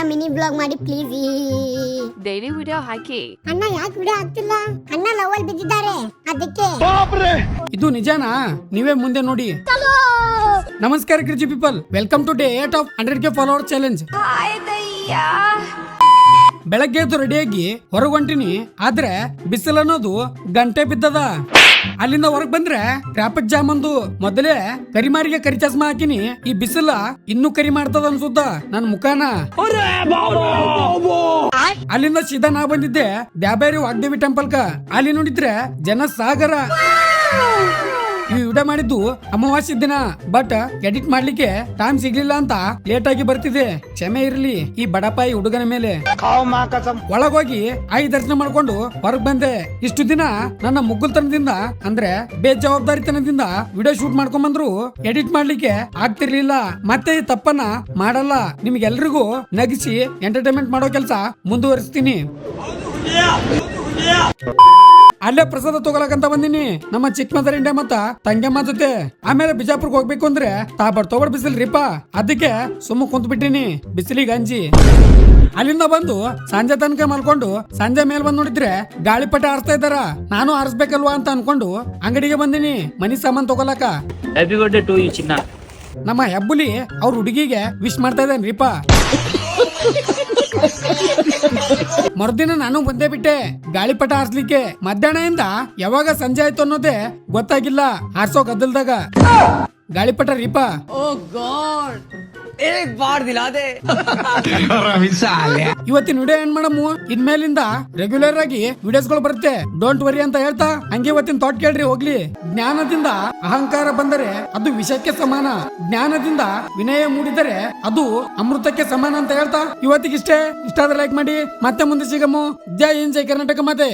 Mini blog ಮಾಡಿ please. Daily video ಹಾಕಿ. ಅಣ್ಣ ಯಾಕೆ ವಿಡಿಯೋ ಹಾಕ್ತಿಲ್ಲ? ಅಣ್ಣ ಲವಲ್ ಬಿದ್ದಿದ್ದಾರೆ ಅದಕ್ಕೆ. ಇದು ನಿಜಾನಾ? ನೀವೇ ಮುಂದೆ ನೋಡಿ. ನಮಸ್ಕಾರ crazy people, welcome to day 8 of 100K follower challenge. ಬೆಳಗ್ಗೆ ಎದ್ದು ರೆಡಿಯಾಗಿ ಹೊರಗೆ ಹೊಂಟಿನಿ, ಆದ್ರೆ ಬಿಸಿಲು ಅನ್ನೋದು ಗಂಟೆ ಬಿದ್ದದ. ಅಲ್ಲಿಂದ ಹೊರಗ್ ಬಂದ್ರೆ ಟ್ರಾಫಿಕ್ ಜಾಮ್ ಅಂದು ಮೊದಲೇ ಕರಿಮಾರಿಗೆ ಕರಿ ಚಸ್ಮಾ ಹಾಕಿನಿ. ಈ ಬಿಸಿಲ ಇನ್ನೂ ಕರಿ ಮಾಡ್ತದ ಅನ್ಸುತ್ತ ನನ್ ಮುಖಾನ. ಅಲ್ಲಿಂದ ಸೀದಾ ನಾ ಬಂದಿದ್ದೆ ದ್ಯಾಬೇರಿ ವಾಗ್ದೇವಿ ಟೆಂಪಲ್ ಕ. ಅಲ್ಲಿ ನೋಡಿದ್ರೆ ಜನ ಸಾಗರ. ಈ ವಿಡಿಯೋ ಮಾಡಿದ್ದು ಅಮಾವಾಸ್ಯ ದಿನ, ಬಟ್ ಎಡಿಟ್ ಮಾಡ್ಲಿಕ್ಕೆ ಟೈಮ್ ಸಿಗ್ಲಿಲ್ಲ ಅಂತ ಲೇಟ್ ಆಗಿ ಬರ್ತಿದೆ, ಕ್ಷಮೆ ಇರ್ಲಿ ಈ ಬಡಪಾಯಿ ಹುಡುಗನ ಮೇಲೆ. ಒಳಗೋಗಿ ಆಯಿ ದರ್ಶನ ಮಾಡ್ಕೊಂಡು ಹೊರಗ್ ಬಂದೆ. ಇಷ್ಟು ದಿನ ನನ್ನ ಮುಗ್ಗುಲ್ತನದಿಂದ ಅಂದ್ರೆ ಬೇಜವಾಬ್ದಾರಿತನದಿಂದ ವಿಡಿಯೋ ಶೂಟ್ ಮಾಡ್ಕೊಂಡ್ ಬಂದ್ರು ಎಡಿಟ್ ಮಾಡ್ಲಿಕ್ಕೆ ಆಗ್ತಿರ್ಲಿಲ್ಲ. ಮತ್ತೆ ಈ ತಪ್ಪನ್ನ ಮಾಡಲ್ಲ. ನಿಮ್ಗೆಲ್ರಿಗೂ ನಗಿಸಿ ಎಂಟರ್ಟೈನ್ಮೆಂಟ್ ಮಾಡೋ ಕೆಲಸ ಮುಂದುವರಿಸ್ತೀನಿ. ಅಲ್ಲೇ ಪ್ರಸಾದ ತಗೊಳಕಂತ ಬಂದಿನಿ ನಮ್ಮ ಚಿಕ್ಕಮದರ್ ಇಂಡಿಯಾ ಮತ್ತ ತಂಗಮ್ಮ ಜೊತೆ. ಆಮೇಲೆ ಬಿಜಾಪುರ್ಗೆ ಹೋಗ್ಬೇಕು ಅಂದ್ರೆ ತಗೊಳ್ ಬಿಸಿಲ್ರಿಪ್ಪ, ಅದಕ್ಕೆ ಸುಮ್ಮ ಕುಂತ್ ಬಿಟ್ಟಿನಿ ಬಿಸಿಲಿಗೆ ಅಂಜಿ. ಅಲ್ಲಿಂದ ಬಂದು ಸಂಜೆ ತನಕ ಮಲ್ಕೊಂಡು ಸಂಜೆ ಮೇಲ್ ಬಂದ್ ನೋಡಿದ್ರೆ ಗಾಳಿಪಟ ಆರಿಸ್ತಾ ಇದ್ದಾರ. ನಾನು ಆರಿಸ್ಬೇಕಲ್ವಾ ಅಂತ ಅನ್ಕೊಂಡು ಅಂಗಡಿಗೆ ಬಂದಿನಿ ಮನಿ ಸಾಮಾನ್ ತಗೊಳಕ. ಹ್ಯಾಪಿ ಬರ್ತ್ಡೇ ಟು ಯು ಚಿನ್ನ. ನಮ್ಮ ಹೆಬ್ಬುಲಿ ಅವ್ರ ಹುಡುಗಿಗೆ ವಿಶ್ ಮಾಡ್ತಾ ಇದ್ದೇನ್ರಿಪ್ಪ. ಮರುದಿನ ನಾನು ಬಂದೇ ಬಿಟ್ಟೆ ಗಾಳಿಪಟ ಆರಿಸ್ಲಿಕ್ಕೆ. ಮಧ್ಯಾಹ್ನದಿಂದ ಯಾವಾಗ ಸಂಜೆ ಆಯ್ತು ಅನ್ನೋದೇ ಗೊತ್ತಾಗಿಲ್ಲ ಆರ್ಸೋ ಗದ್ದಲ್ದಾಗ. ಗಾಳಿಪಟ ರೀಪ. ಇವತ್ತಿನ ವಿಡಿಯೋ ಏನ್ ಮಾಡಮು, ಇನ್ಮೇಲಿಂದ ರೆಗ್ಯುಲರ್ ಆಗಿ ವಿಡಿಯೋಸ್ ಗಳು ಬರುತ್ತೆ, ಡೋಂಟ್ ವರಿ ಅಂತ ಹೇಳ್ತಾ ಹಂಗೆ ಇವತ್ತಿನ ಥಾಟ್ ಕೇಳ್ರಿ ಹೋಗ್ಲಿ. ಜ್ಞಾನದಿಂದ ಅಹಂಕಾರ ಬಂದರೆ ಅದು ವಿಷಕ್ಕೆ ಸಮಾನ, ಜ್ಞಾನದಿಂದ ವಿನಯ ಮೂಡಿದರೆ ಅದು ಅಮೃತಕ್ಕೆ ಸಮಾನ ಅಂತ ಹೇಳ್ತಾ ಇವತ್ತಿಗಿಷ್ಟೇ. ಇಷ್ಟ ಆದ್ರೆ ಲೈಕ್ ಮಾಡಿ, ಮತ್ತೆ ಮುಂದೆ ಸಿಗಮು. ಜೈ ಹಿಂದ್, ಜೈ ಕರ್ನಾಟಕ ಮಾತೆ.